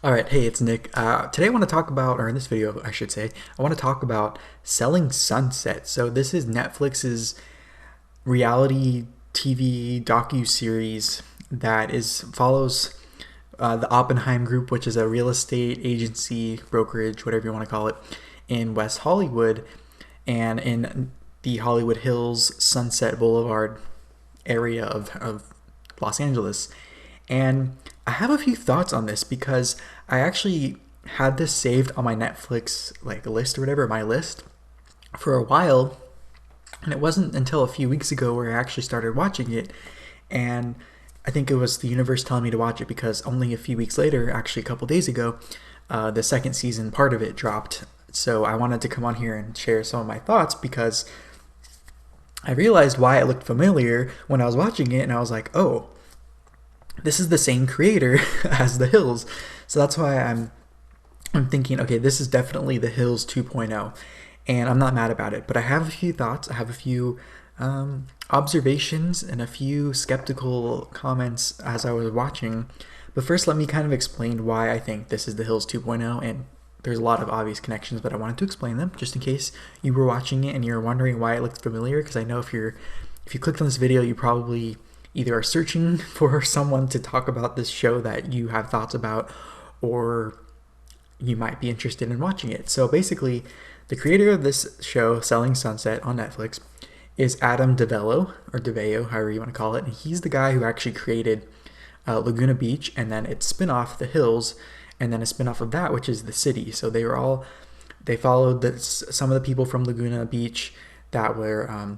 All right, hey, it's Nick. Today I want to talk about, or in this video, I should say, I want to talk about Selling Sunset. So this is Netflix's reality TV docu-series that is follows the Oppenheim Group, which is a real estate agency, brokerage, whatever you want to call it, in West Hollywood and in the Hollywood Hills Sunset Boulevard area of Los Angeles. And I have a few thoughts on this because I actually had this saved on my Netflix like list or whatever, my list for a while, and it wasn't until a few weeks ago where I actually started watching it. And I think it was the universe telling me to watch it because only a few weeks later, actually a couple days ago, the second season part of it dropped. So I wanted to come on here and share some of my thoughts because I realized why it looked familiar when I was watching it, and I was like, oh, this is the same creator as The Hills. So that's why I'm thinking, okay, this is definitely The Hills 2.0, and I'm not mad about it. But I have a few thoughts. I have a few observations and a few skeptical comments as I was watching. But first, let me kind of explain why I think this is The Hills 2.0, and there's a lot of obvious connections, but I wanted to explain them just in case you were watching it and you're wondering why it looked familiar. Because I know if you clicked on this video, you probably either are searching for someone to talk about this show that you have thoughts about, or you might be interested in watching it. So basically, the creator of this show, Selling Sunset on Netflix, is Adam DeVello, or DeVeo, however you want to call it. And he's the guy who actually created Laguna Beach, and then its spin-off, The Hills, and then a spin-off of that, which is The City. So they followed some of the people from Laguna Beach that were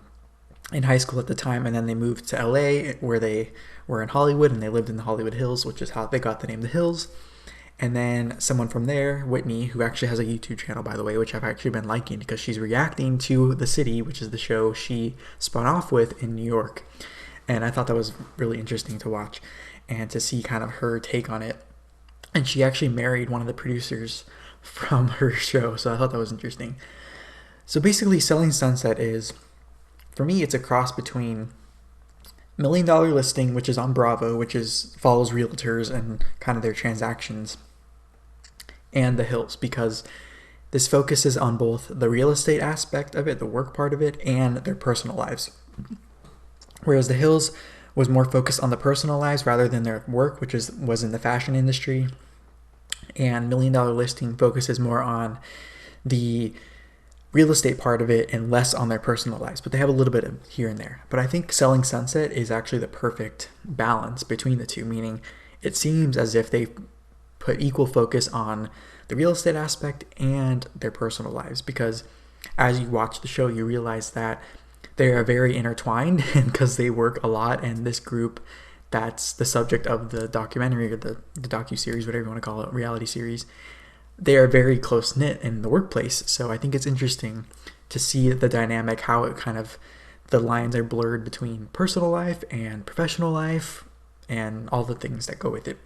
in high school at the time, and then they moved to LA where they were in Hollywood, and they lived in the Hollywood Hills, which is how they got the name The Hills. And then someone from there, Whitney, who actually has a YouTube channel, by the way, which I've actually been liking because she's reacting to The City, which is the show she spun off with in New York. And I thought that was really interesting to watch and to see kind of her take on it. And she actually married one of the producers from her show, so I thought that was interesting. So basically, Selling Sunset is, for me, it's a cross between Million Dollar Listing, which is on Bravo, which is follows realtors and kind of their transactions, and The Hills, because this focuses on both the real estate aspect of it, the work part of it, and their personal lives. Whereas The Hills was more focused on the personal lives rather than their work, which was in the fashion industry. And Million Dollar Listing focuses more on the real estate part of it and less on their personal lives, but they have a little bit of here and there. But I think Selling Sunset is actually the perfect balance between the two, meaning it seems as if they put equal focus on the real estate aspect and their personal lives, because as you watch the show, you realize that they are very intertwined because they work a lot, and this group that's the subject of the documentary or the docu-series, whatever you want to call it, reality series, they are very close knit in the workplace. So I think it's interesting to see the dynamic, how it kind of, the lines are blurred between personal life and professional life and all the things that go with it.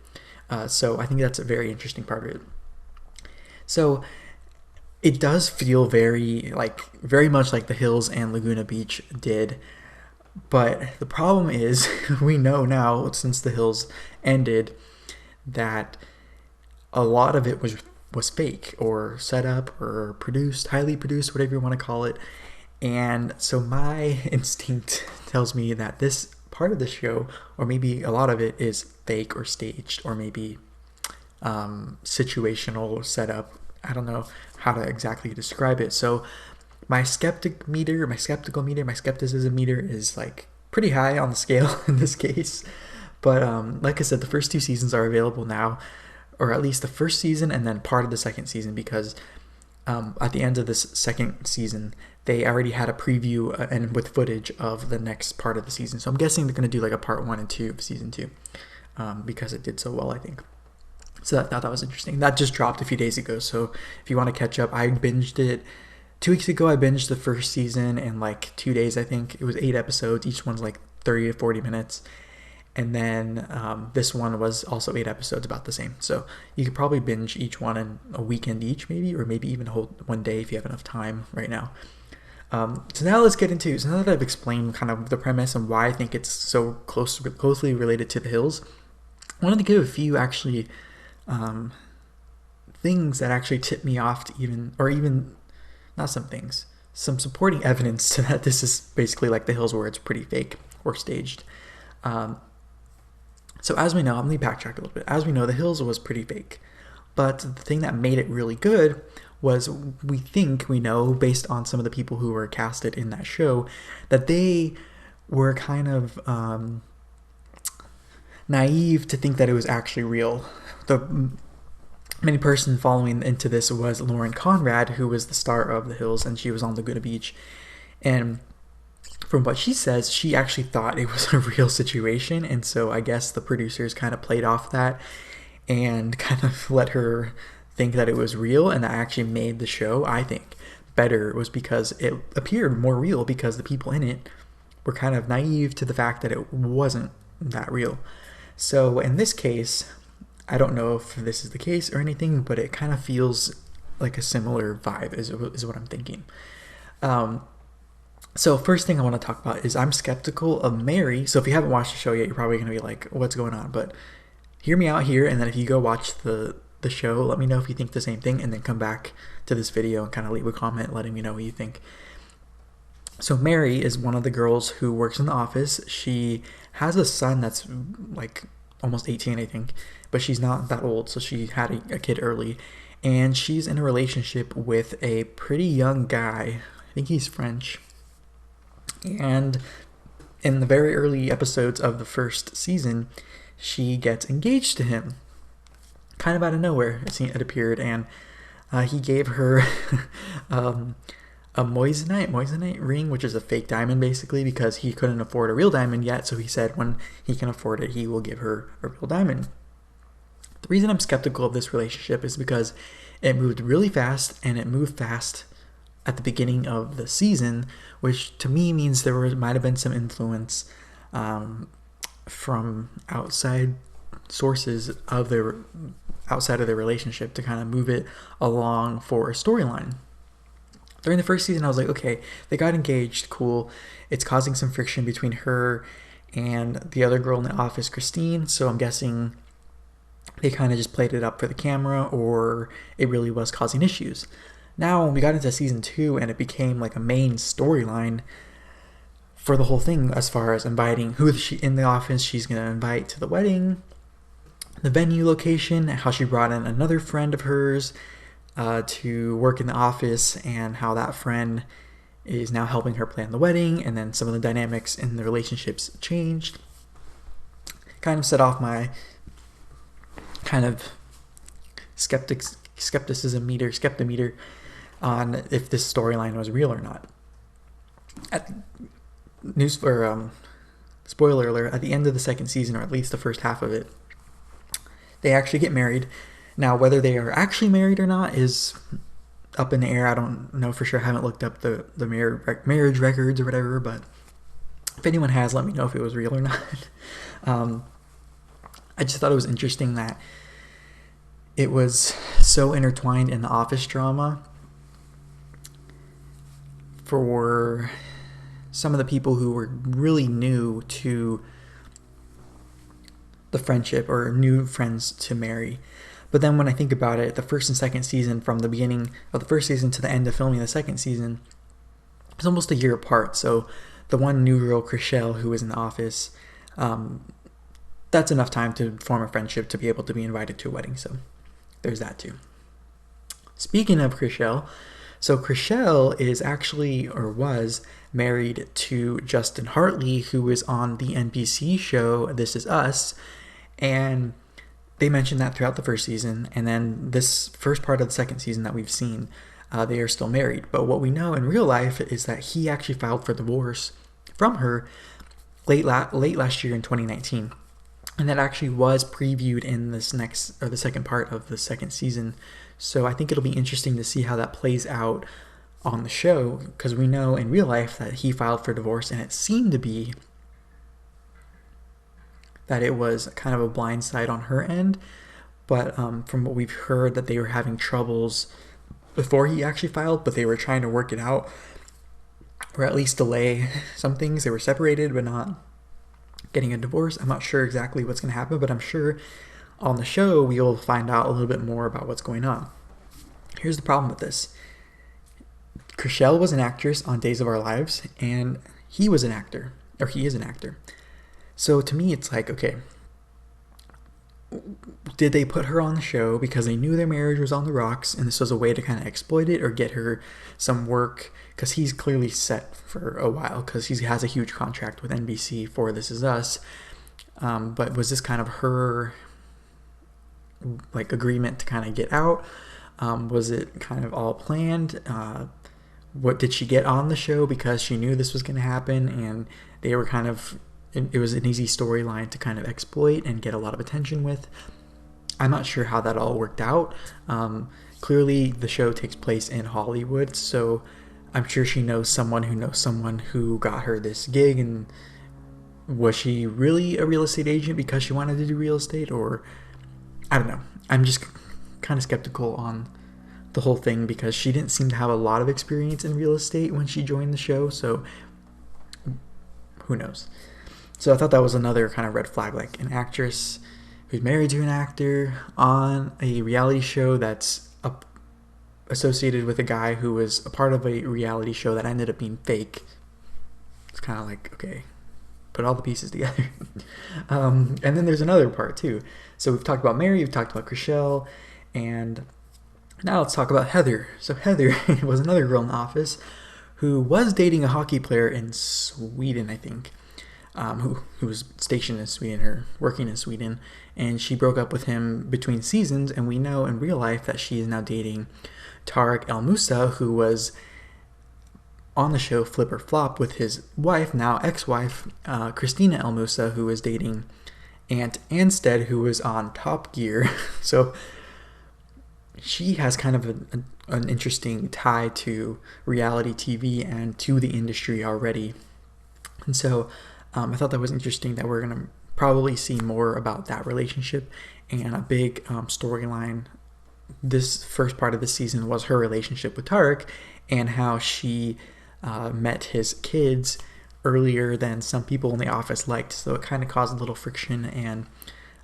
So I think that's a very interesting part of it. So it does feel very much like The Hills and Laguna Beach did. But the problem is, we know now, since The Hills ended, that a lot of it was fake or set up or produced, highly produced, whatever you want to call it. And so my instinct tells me that this part of the show, or maybe a lot of it, is fake or staged, or maybe situational setup. I don't know how to exactly describe it. So my skepticism meter is like pretty high on the scale in this case. But like I said, the first two seasons are available now, or at least the first season and then part of the second season, because at the end of this second season, they already had a preview and with footage of the next part of the season. So I'm guessing they're going to do like a part 1 and 2 of season 2 because it did so well, I think. So I thought that was interesting. That just dropped a few days ago. So if you want to catch up, I binged it 2 weeks ago. I binged the first season in like 2 days, I think. It was 8 episodes. Each one's like 30 to 40 minutes. And then this one was also 8 episodes, about the same. So you could probably binge each one in a weekend each, maybe, or maybe even hold one day if you have enough time right now. So now let's get into, so now that I've explained kind of the premise and why I think it's so closely related to The Hills, I wanted to give a few actually things that actually tip me off to even not some things, some supporting evidence to that this is basically like The Hills, where it's pretty fake or staged. So as we know, let me backtrack a little bit. As we know, The Hills was pretty fake. But the thing that made it really good was we know, based on some of the people who were casted in that show, that they were kind of naive to think that it was actually real. The main person following into this was Lauren Conrad, who was the star of The Hills, and she was on Laguna Beach. And from what she says, she actually thought it was a real situation, and so I guess the producers kind of played off that and kind of let her think that it was real, and that actually made the show, I think, better. It was because it appeared more real because the people in it were kind of naive to the fact that it wasn't that real. So in this case, I don't know if this is the case or anything, but it kind of feels like a similar vibe is what I'm thinking. So first thing I want to talk about is I'm skeptical of Mary. So if you haven't watched the show yet, you're probably going to be like, what's going on? But hear me out here, and then if you go watch the show, let me know if you think the same thing, and then come back to this video and kind of leave a comment letting me know what you think. So Mary is one of the girls who works in the office. She has a son that's like almost 18, I think, but she's not that old, so she had a kid early, and she's in a relationship with a pretty young guy. I think he's French. And in the very early episodes of the first season, she gets engaged to him, kind of out of nowhere. It appeared, and he gave her a moissanite ring, which is a fake diamond, basically, because he couldn't afford a real diamond yet. So he said when he can afford it, he will give her a real diamond. The reason I'm skeptical of this relationship is because it moved really fast, and it moved fast at the beginning of the season, which to me means might have been some influence from outside sources outside of their relationship to kind of move it along for a storyline. During the first season, I was like, okay, they got engaged, cool. It's causing some friction between her and the other girl in the office, Christine, so I'm guessing they kind of just played it up for the camera, or it really was causing issues. Now, when we got into season 2 and it became like a main storyline for the whole thing, as far as inviting who she in the office she's going to invite to the wedding, the venue location, how she brought in another friend of hers to work in the office, and how that friend is now helping her plan the wedding, and then some of the dynamics in the relationships changed. Kind of set off my kind of skepticism meter on if this storyline was real or not. Spoiler alert, at the end of the second season, or at least the first half of it, they actually get married. Now, whether they are actually married or not is up in the air. I don't know for sure. I haven't looked up the marriage records or whatever, but if anyone has, let me know if it was real or not. I just thought it was interesting that it was so intertwined in the office drama for some of the people who were really new to the friendship, or new friends to Mary. But then when I think about it, the first and second season, from the beginning of the first season to the end of filming the second season, is almost a year apart. So the one new girl, Chriselle, who was in the office, that's enough time to form a friendship to be able to be invited to a wedding. So there's that too. Speaking of Chriselle, so Chriselle is actually, or was, married to Justin Hartley, who was on the NBC show This Is Us, and they mentioned that throughout the first season, and then this first part of the second season that we've seen, they are still married. But what we know in real life is that he actually filed for divorce from her late last year in 2019, and that actually was previewed in the second part of the second season. So I think it'll be interesting to see how that plays out on the show, because we know in real life that he filed for divorce, and it seemed to be that it was kind of a blindside on her end. But from what we've heard, that they were having troubles before he actually filed, but they were trying to work it out, or at least delay some things. They were separated but not getting a divorce. I'm not sure exactly what's going to happen, but I'm sure On the show, we will find out a little bit more about what's going on. Here's the problem with this. Chriselle was an actress on Days of Our Lives, and he was an actor, or he is an actor. So to me, it's like, okay, did they put her on the show because they knew their marriage was on the rocks and this was a way to kind of exploit it or get her some work? Because he's clearly set for a while because he has a huge contract with NBC for This Is Us. But was this kind of her like agreement to kind of get out? Was it kind of all planned? What did she get on the show because she knew this was going to happen and they were kind of, it was an easy storyline to kind of exploit and get a lot of attention with? I'm not sure how that all worked out. Clearly the show takes place in Hollywood, so I'm sure she knows someone who got her this gig. And was she really a real estate agent because she wanted to do real estate? Or I don't know. I'm just kind of skeptical on the whole thing because she didn't seem to have a lot of experience in real estate when she joined the show, so who knows. So I thought that was another kind of red flag, like an actress who's married to an actor on a reality show that's associated with a guy who was a part of a reality show that ended up being fake. It's kind of like, okay, put all the pieces together. And then there's another part too. So we've talked about Mary, we've talked about Chriselle, and now let's talk about Heather. So Heather was another girl in the office who was dating a hockey player in Sweden, I think, who was stationed in Sweden or working in Sweden. And she broke up with him between seasons, and we know in real life that she is now dating Tarek El Moussa, who was on the show Flip or Flop with his wife, now ex-wife, Christina El Moussa, who is dating Ant Anstead, who was on Top Gear. So she has kind of an interesting tie to reality TV and to the industry already. And so I thought that was interesting that we're going to probably see more about that relationship. And a big storyline this first part of the season was her relationship with Tarek and how she met his kids earlier than some people in the office liked. So it kind of caused a little friction and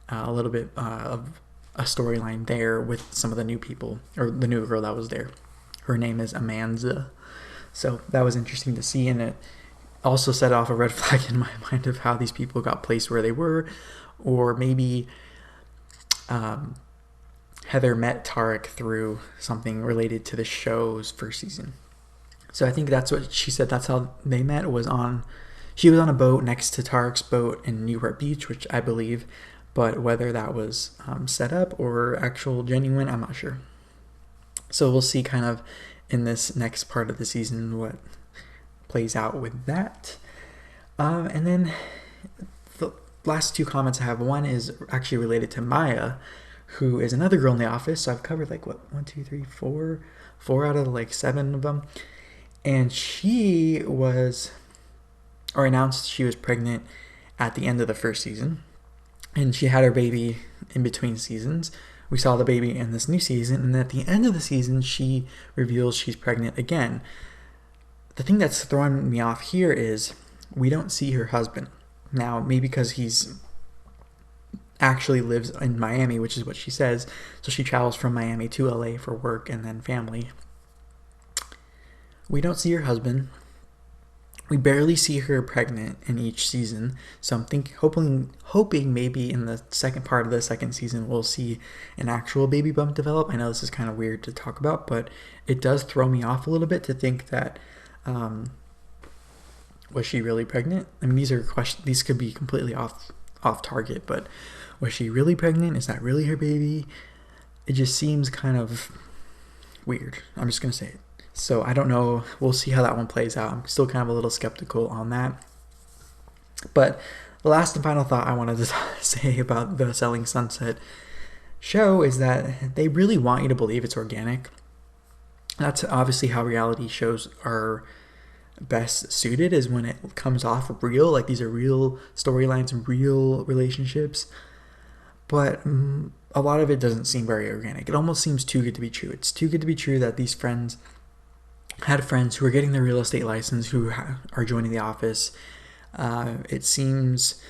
a little bit of a storyline there with some of the new people, or the new girl that was there. Her name is Amanda. So that was interesting to see, and it also set off a red flag in my mind of how these people got placed where they were, or maybe Heather met Tarek through something related to the show's first season. So I think that's what she said. That's how they met. She was on a boat next to Tarek's boat in Newport Beach, which I believe. But whether that was set up or actual genuine, I'm not sure. So we'll see kind of in this next part of the season what plays out with that. And then the last two comments I have, one is actually related to Maya, who is another girl in the office. So I've covered like, what, 1, 2, 3, 4 out of like 7 of them. And she was, or announced she was pregnant at the end of the first season. And she had her baby in between seasons. We saw the baby in this new season. And at the end of the season, she reveals she's pregnant again. The thing that's throwing me off here is we don't see her husband. Now, maybe because he's actually lives in Miami, which is what she says. So she travels from Miami to LA for work and then family. We don't see her husband. We barely see her pregnant in each season, so I'm hoping maybe in the second part of the second season we'll see an actual baby bump develop. I know this is kind of weird to talk about, but it does throw me off a little bit to think that was she really pregnant? I mean, these are questions. These could be completely off target, but was she really pregnant? Is that really her baby? It just seems kind of weird. I'm just gonna say it. So I don't know. We'll see how that one plays out. I'm still kind of a little skeptical on that. But the last and final thought I wanted to say about the Selling Sunset show is that they really want you to believe it's organic. That's obviously how reality shows are best suited, is when it comes off real. Like, these are real storylines and real relationships. But a lot of it doesn't seem very organic. It almost seems too good to be true. It's too good to be true that these friends had friends who are getting their real estate license who are joining the office. It seems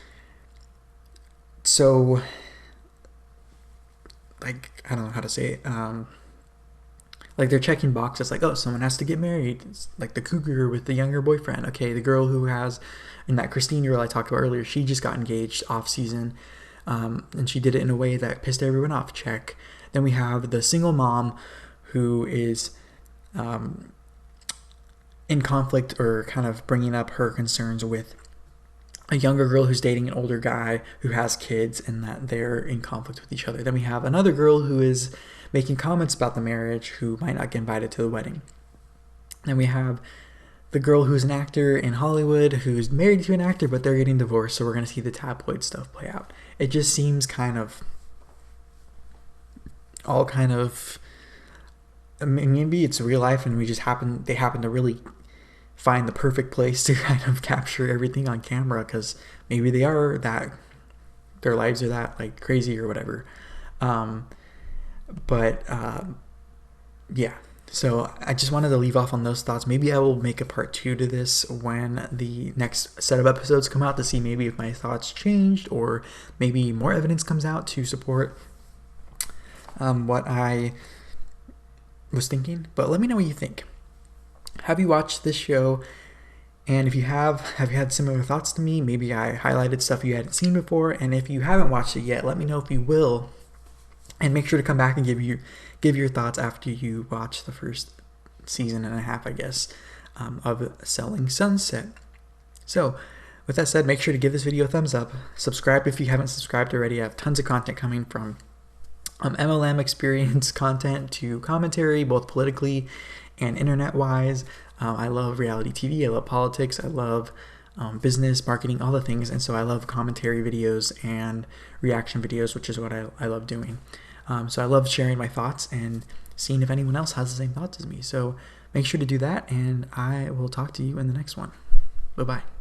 so like, I don't know how to say it. Like they're checking boxes like, oh, someone has to get married. It's like the cougar with the younger boyfriend. Okay, the girl who has, in that Christine girl I talked about earlier, she just got engaged off season, and she did it in a way that pissed everyone off. Check. Then we have the single mom who is in conflict or kind of bringing up her concerns with a younger girl who's dating an older guy who has kids and that they're in conflict with each other. Then we have another girl who is making comments about the marriage who might not get invited to the wedding. Then we have the girl who's an actor in Hollywood who's married to an actor, but they're getting divorced, so we're going to see the tabloid stuff play out. It just seems kind of all kind of, I mean, maybe it's real life and they happen to really find the perfect place to kind of capture everything on camera, because maybe they are that, their lives are that like crazy or whatever. Yeah, so I just wanted to leave off on those thoughts. Maybe I will make a part 2 to this when the next set of episodes come out, to see maybe if my thoughts changed or maybe more evidence comes out to support what I was thinking. But let me know what you think. Have you watched this show? And if you have you had similar thoughts to me? Maybe I highlighted stuff you hadn't seen before. And if you haven't watched it yet, let me know if you will. And make sure to come back and give your thoughts after you watch the first season and a half, I guess, of Selling Sunset. So, with that said, make sure to give this video a thumbs up. Subscribe if you haven't subscribed already. I have tons of content coming from MLM experience content to commentary, both politically and internet-wise. I love reality TV. I love politics. I love business, marketing, all the things. And so I love commentary videos and reaction videos, which is what I love doing. So I love sharing my thoughts and seeing if anyone else has the same thoughts as me. So make sure to do that, and I will talk to you in the next one. Bye-bye.